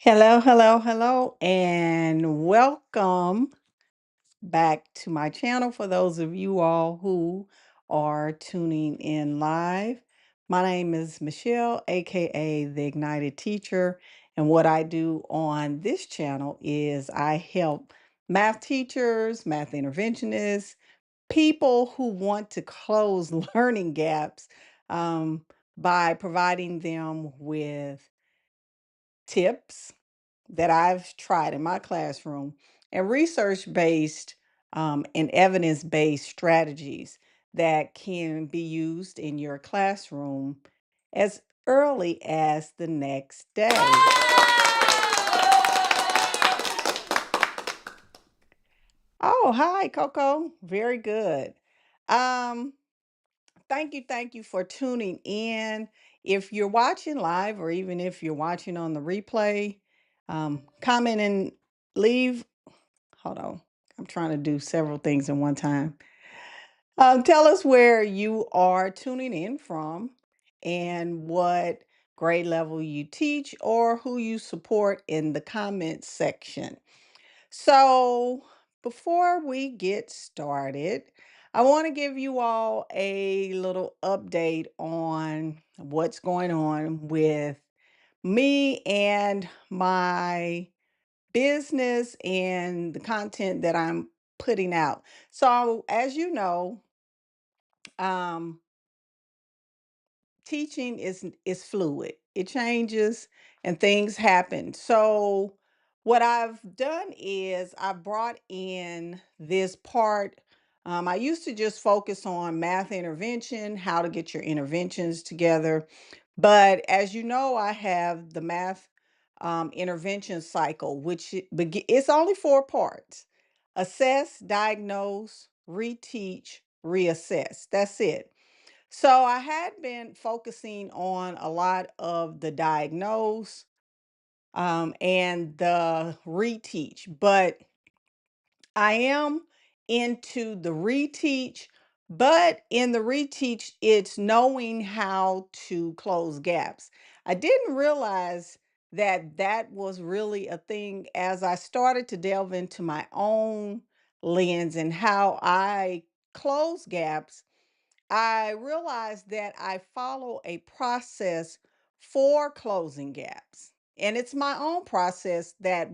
Hello, hello, hello, and welcome back to my channel for those of you all who are tuning in live. My name is Michelle, aka the Ignited Teacher, and what I do on this channel is I help math teachers, math interventionists, people who want to close learning gaps um, by providing them with tips that I've tried in my classroom and research based and evidence based strategies that can be used in your classroom as early as the next day. Oh, hi, Coco. Very good. Um, thank you for tuning in. If you're watching live or even if you're watching on the replay, comment and leave. Hold on. I'm trying to do several things at one time. Tell us where you are tuning in from and what grade level you teach or who you support in the comments section. So, before we get started, I want to give you all a little update on what's going on with me and my business and the content that I'm putting out. So, as you know, um, teaching is fluid. It changes and things happen. So, what I've done is I brought in this part. I used to just focus on math intervention, how to get your interventions together. But as you know, I have the math intervention cycle, which it's only 4 parts: assess, diagnose, reteach, reassess. That's it. So I had been focusing on a lot of the diagnose and the reteach, but I am into the reteach. But in the reteach, it's knowing how to close gaps. I didn't realize that that was really a thing as I started to delve into my own lens and how I close gaps. I realized that I follow a process for closing gaps. And it's my own process that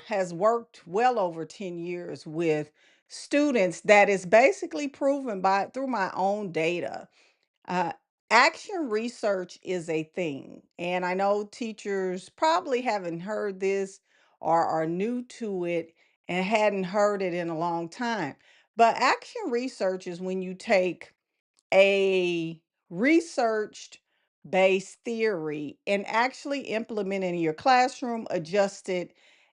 has worked well over 10 years with students that is basically proven by through my own data. Uh, Action research is a thing. And I know teachers probably haven't heard this or are new to it and hadn't heard it in a long time. But action research is when you take a researched based theory and actually implement it in your classroom, adjust it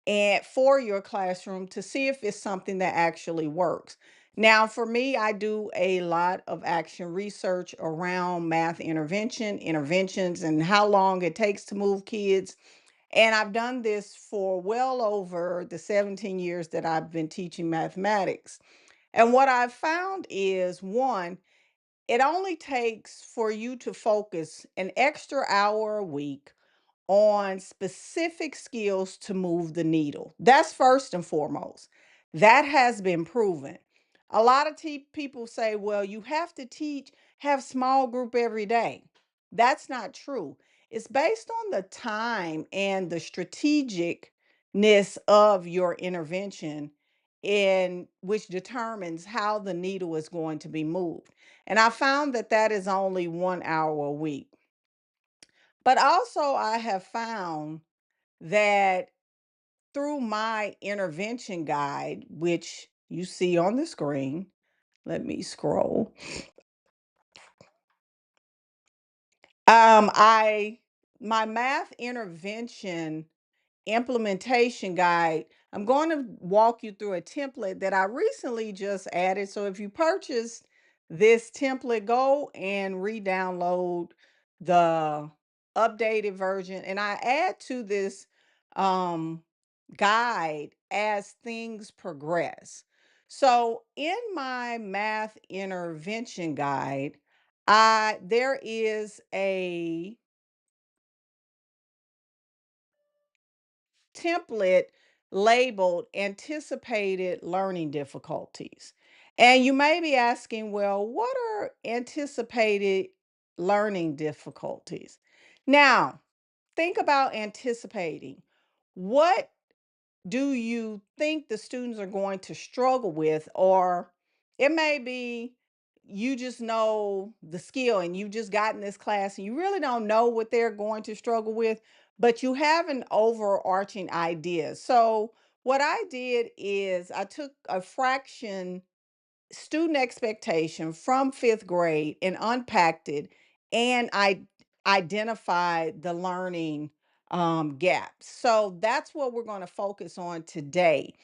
and for your classroom to see if it's something that actually works. Now, for me, I do a lot of action research around math interventions, and how long it takes to move kids. And I've done this for well over the 17 years that I've been teaching mathematics. And what I've found is one, it only takes for you to focus an extra hour a week on specific skills to move the needle. That's first and foremost. That has been proven. A lot of people say, well, you have to have small group every day. That's not true. It's based on the time and the strategicness of your intervention in which determines how the needle is going to be moved. And I found that that is only 1 hour a week. But also, I have found that through my intervention guide, which you see on the screen, let me scroll. I My math intervention implementation guide, I'm going to walk you through a template that I recently just added. So if you purchase this template, go and re-download the updated version. And I add to this um, guide as things progress. So in my math intervention guide, there is a template labeled anticipated learning difficulties. And you may be asking, well, what are anticipated learning difficulties? Now, think about anticipating. What do you think the students are going to struggle with? Or it may be you just know the skill and you just got in this class and you really don't know what they're going to struggle with, but you have an overarching idea. So, what I did is I took a fraction student expectation from fifth grade and unpacked it, and I identified the learning gaps. So that's what we're going to focus on today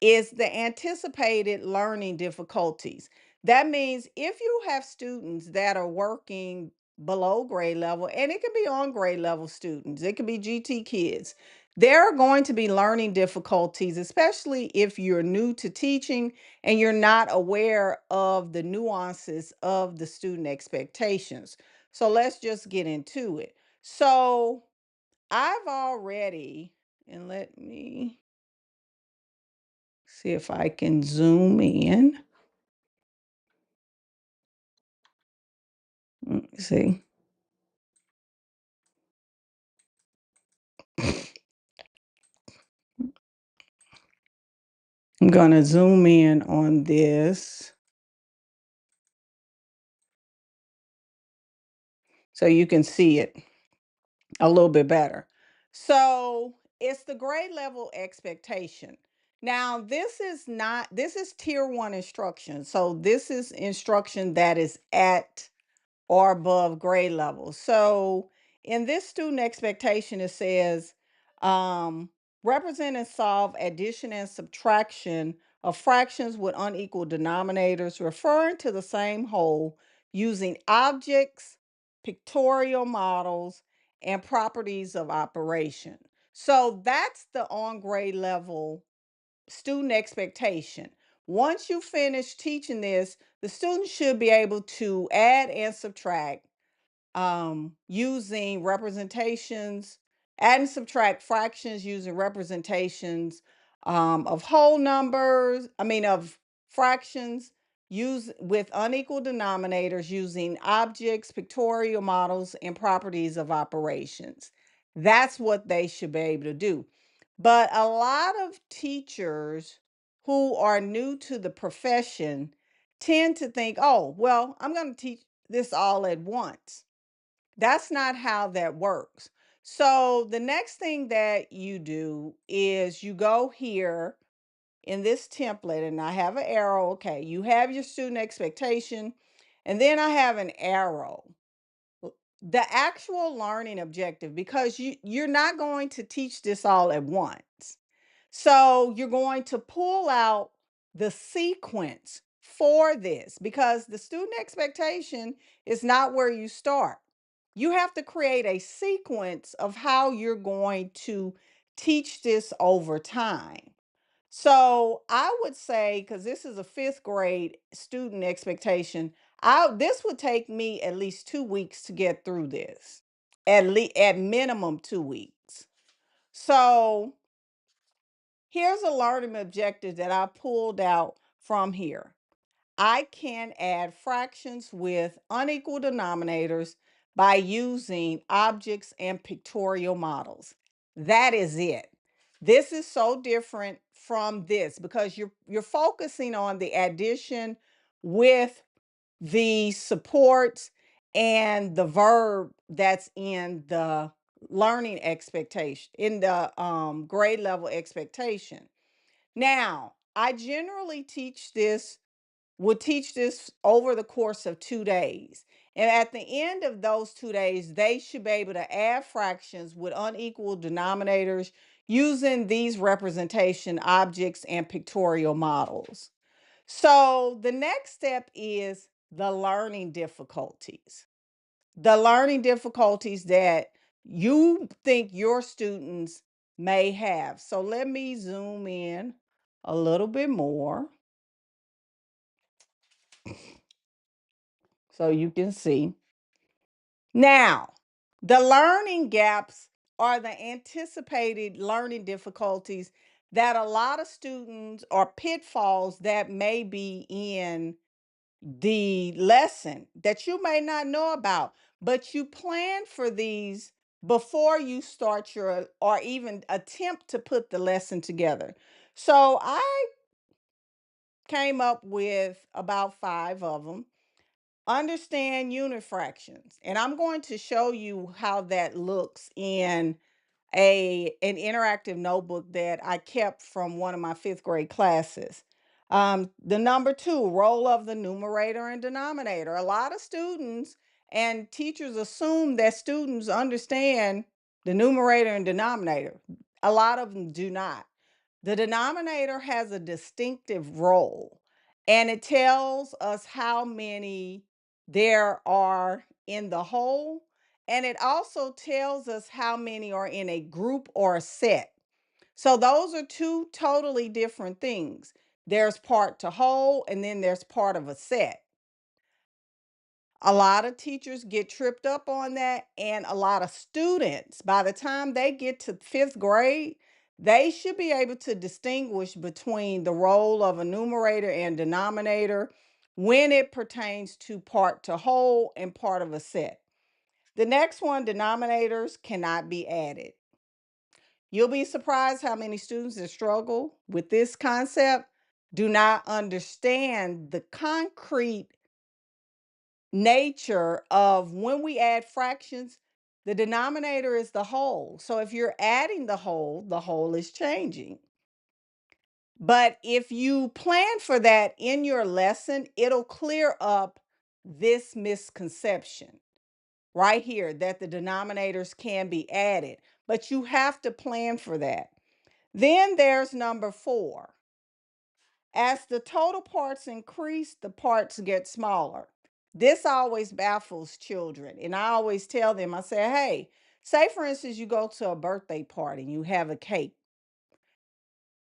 is the anticipated learning difficulties. That means if you have students that are working below grade level, and it can be on grade level students, it can be GT kids, there are going to be learning difficulties, especially if you're new to teaching and you're not aware of the nuances of the student expectations. So let's just get into it. So I've already, and let me see if I can zoom in. See. I'm going to zoom in on this so you can see it a little bit better. So it's the grade level expectation. Now, this is tier one instruction. So this is instruction that is at or above grade level. So in this student expectation, it says represent and solve addition and subtraction of fractions with unequal denominators, referring to the same whole using objects, pictorial models, and properties of operation. So that's the on grade level student expectation. Once you finish teaching this, the student should be able to add and subtract using representations, add and subtract fractions using representations of whole numbers, of fractions, use with unequal denominators using objects, pictorial models, and properties of operations. That's what they should be able to do. But a lot of teachers who are new to the profession tend to think, oh, well, I'm going to teach this all at once. That's not how that works. So the next thing that you do is you go here in this template, and I have an arrow. Okay, you have your student expectation, and then I have an arrow. The actual learning objective, because you're not going to teach this all at once. So you're going to pull out the sequence for this because the student expectation is not where you start. You have to create a sequence of how you're going to teach this over time. So I would say, because this is a fifth grade student expectation, this would take me at least 2 weeks to get through this, at minimum 2 weeks. So here's a learning objective that I pulled out from here. I can add fractions with unequal denominators by using objects and pictorial models. That is it. This is so different from this because you're focusing on the addition with the supports and the verb that's in the learning expectation, in the grade level expectation. Now, I generally would teach this over the course of 2 days. And at the end of those 2 days, they should be able to add fractions with unequal denominators using these representation objects and pictorial models. So the next step is the learning difficulties. The learning difficulties that you think your students may have. So let me zoom in a little bit more so you can see. Now, the learning gaps are the anticipated learning difficulties that a lot of students or pitfalls that may be in the lesson that you may not know about, but you plan for these before you start your or even attempt to put the lesson together. So I came up with about 5 of them. Understand unit fractions, and I'm going to show you how that looks in an interactive notebook that I kept from one of my 5th grade classes. The number 2, role of the numerator and denominator. A lot of students and teachers assume that students understand the numerator and denominator. A lot of them do not. The denominator has a distinctive role, and it tells us how many there are in the whole, and it also tells us how many are in a group or a set. So those are two totally different things. There's part to whole, and then there's part of a set. A lot of teachers get tripped up on that, and a lot of students, by the time they get to 5th grade, they should be able to distinguish between the role of a numerator and denominator when it pertains to part to whole and part of a set. The next one, denominators cannot be added. You'll be surprised how many students that struggle with this concept do not understand the concrete nature of when we add fractions, the denominator is the whole. So if you're adding the whole is changing. But if you plan for that in your lesson, it'll clear up this misconception right here that the denominators can be added, but you have to plan for that. Then there's number 4. As the total parts increase, the parts get smaller. This always baffles children. And I always tell them, I say, hey, say for instance, you go to a birthday party and you have a cake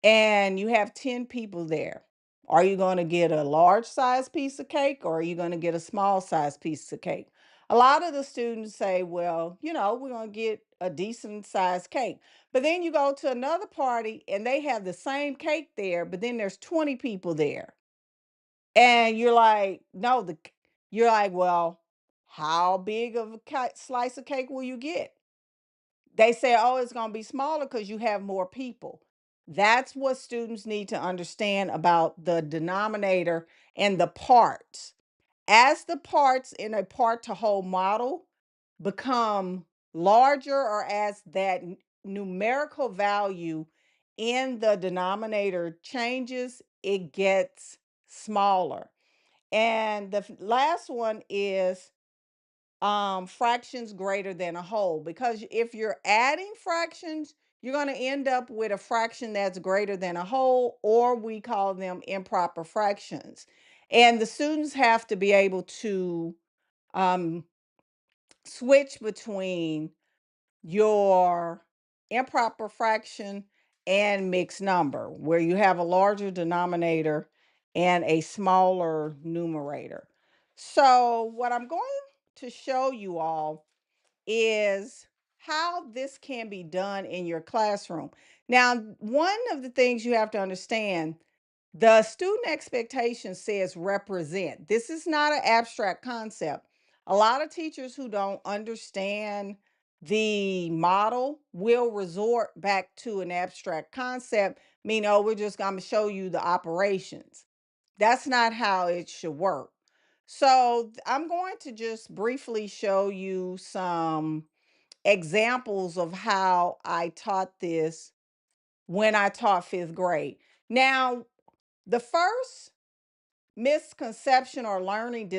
and you have 10 people there. Are you going to get a large size piece of cake or are you going to get a small size piece of cake? A lot of the students say, well, we're going to get a decent sized cake. But then you go to another party and they have the same cake there, but then there's 20 people there. And you're like, no, you're like, well, how big of a slice of cake will you get? They say, oh, it's going to be smaller because you have more people. That's what students need to understand about the denominator and the parts. As the parts in a part to whole model become larger, or as that numerical value in the denominator changes, it gets smaller. And the last one is fractions greater than a whole, because if you're adding fractions, you're going to end up with a fraction that's greater than a whole, or we call them improper fractions. And the students have to be able to um, switch between your improper fraction and mixed number, where you have a larger denominator and a smaller numerator. So, what I'm going to show you all is how this can be done in your classroom. Now, one of the things you have to understand, the student expectation says represent. This is not an abstract concept. A lot of teachers who don't understand the model will resort back to an abstract concept, meaning, oh, we're just going to show you the operations. That's not how it should work. So I'm going to just briefly show you some examples of how I taught this when I taught 5th grade. Now, the first misconception or learning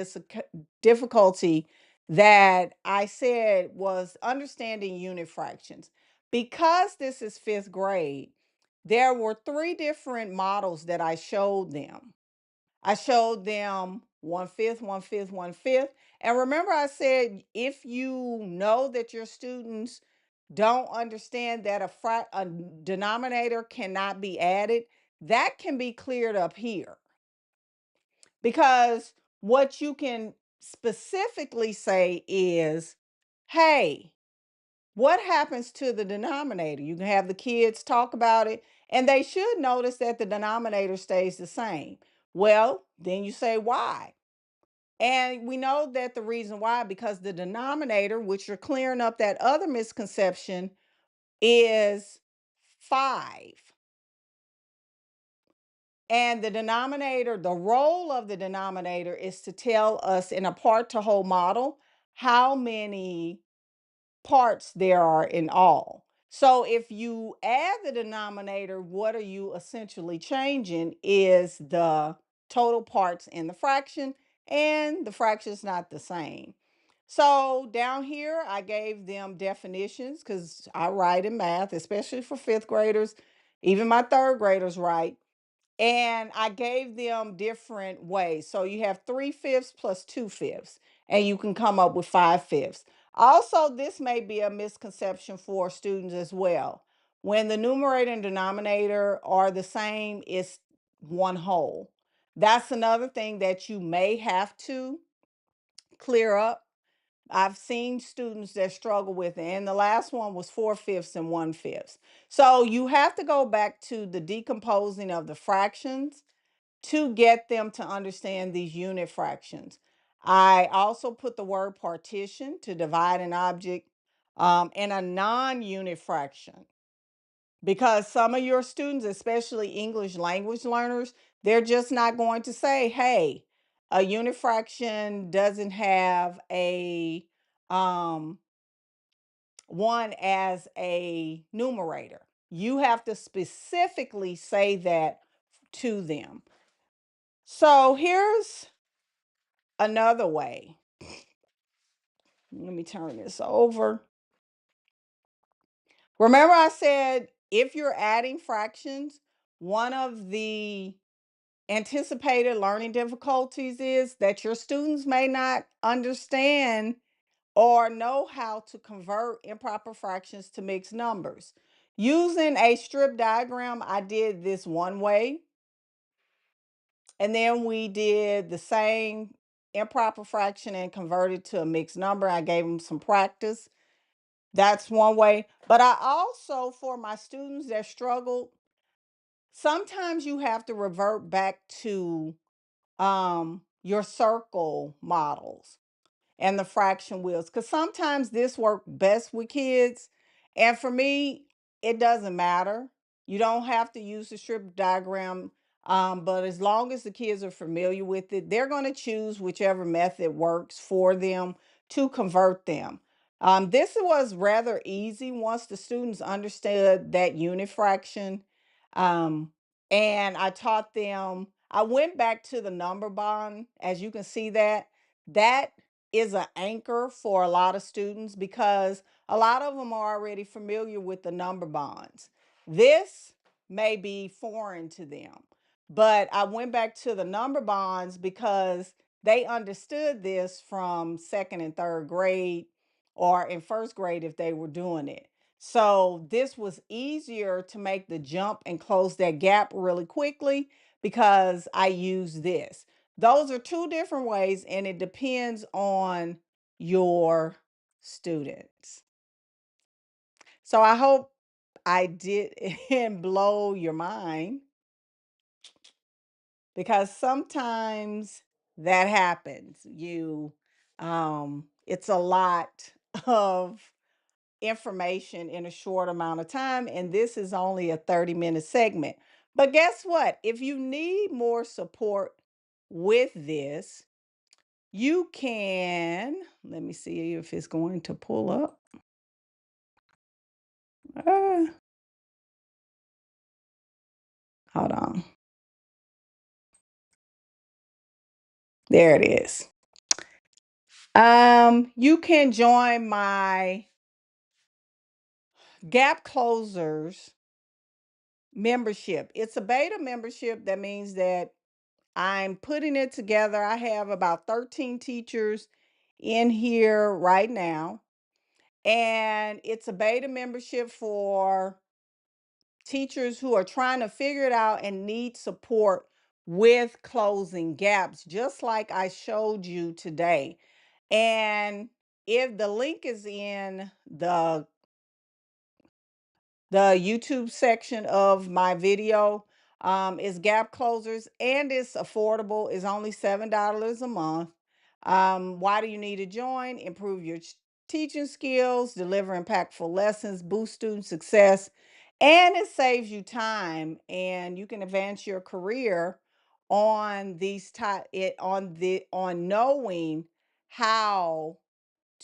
difficulty that I said was understanding unit fractions. Because this is 5th grade, there were 3 different models that I showed them. I showed them 1/5, 1/5, 1/5. And remember, I said if you know that your students don't understand that a denominator cannot be added, that can be cleared up here. Because what you can specifically say is, hey, what happens to the denominator? You can have the kids talk about it, and they should notice that the denominator stays the same. Well, then you say why. And we know that the reason why, because the denominator, which you're clearing up that other misconception, is 5. And the denominator, the role of the denominator is to tell us in a part to whole model how many parts there are in all. So if you add the denominator, what are you essentially changing is the total parts in the fraction, and the fraction is not the same. So down here, I gave them definitions because I write in math, especially for fifth graders. Even my third graders write. And I gave them different ways. So you have 3/5 plus 2/5, and you can come up with 5/5. Also, this may be a misconception for students as well. When the numerator and denominator are the same, it's one whole. That's another thing that you may have to clear up. I've seen students that struggle with it, and the last one was 4/5 and 1/5. So you have to go back to the decomposing of the fractions to get them to understand these unit fractions. I also put the word partition to divide an object in a non-unit fraction, because some of your students, especially English language learners, they're just not going to say, hey, a unit fraction doesn't have a um, one as a numerator. You have to specifically say that to them. So here's another way. Let me turn this over. Remember, I said if you're adding fractions, one of the anticipated learning difficulties is that your students may not understand or know how to convert improper fractions to mixed numbers. Using a strip diagram, I did this one way. And then we did the same improper fraction and converted to a mixed number. I gave them some practice. That's one way. But I also, for my students that struggled, sometimes you have to revert back to your circle models and the fraction wheels, because sometimes this works best with kids. And for me, it doesn't matter. You don't have to use the strip diagram, but as long as the kids are familiar with it, they're going to choose whichever method works for them to convert them. This was rather easy once the students understood that unit fraction. Um, and I taught them, I went back to the number bond. As you can see, that is an anchor for a lot of students because a lot of them are already familiar with the number bonds. This may be foreign to them, but I went back to the number bonds because they understood this from second and third grade, or in first grade if they were doing it. So this was easier to make the jump and close that gap really quickly because I used this. Those are two different ways, and it depends on your students. So I hope I didn't blow your mind, because sometimes that happens. It's a lot of information in a short amount of time, and this is only a 30-minute segment. But guess what? If you need more support with this, you can, let me see if it's going to pull up. Uh, Hold on. There it is. You can join my Gap Closers membership. It's a beta membership. That means that I'm putting it together. I have about 13 teachers in here right now, and it's a beta membership for teachers who are trying to figure it out and need support with closing gaps, just like I showed you today. And if the link is in the The YouTube section of my video is gap closers, and it's affordable. It's only $7 a month. Why do you need to join? Improve your teaching skills, deliver impactful lessons, boost student success, and it saves you time, and you can advance your career on these type it on knowing how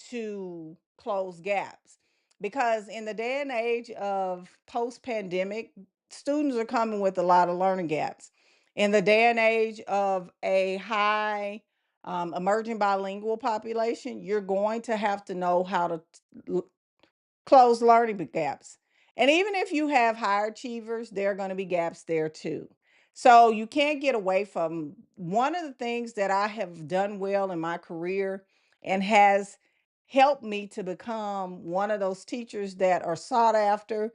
to close gaps, because in the day and age of post pandemic, students are coming with a lot of learning gaps. In the day and age of a high emerging bilingual population, you're going to have to know how to close learning gaps. And even if you have higher achievers, there are going to be gaps there too. So you can't get away from one of the things that I have done well in my career and has helped me to become one of those teachers that are sought after,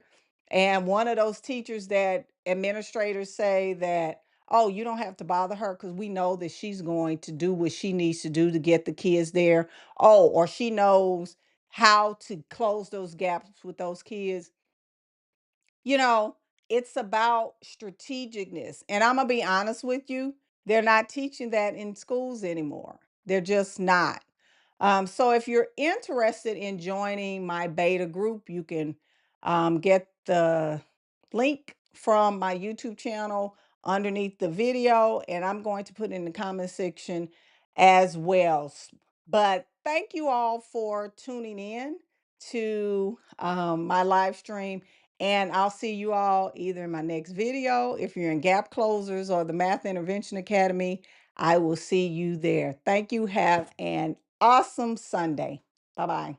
and one of those teachers that administrators say that, oh, you don't have to bother her because we know that she's going to do what she needs to do to get the kids there. Oh, or she knows how to close those gaps with those kids. You know, it's about strategicness. And I'm going to be honest with you, they're not teaching that in schools anymore. They're just not. So if you're interested in joining my beta group, you can get the link from my YouTube channel underneath the video, and I'm going to put in the comment section as well. But thank you all for tuning in to my live stream. And I'll see you all either in my next video. If you're in Gap Closers or the Math Intervention Academy, I will see you there. Thank you. Have an awesome Sunday. Bye bye.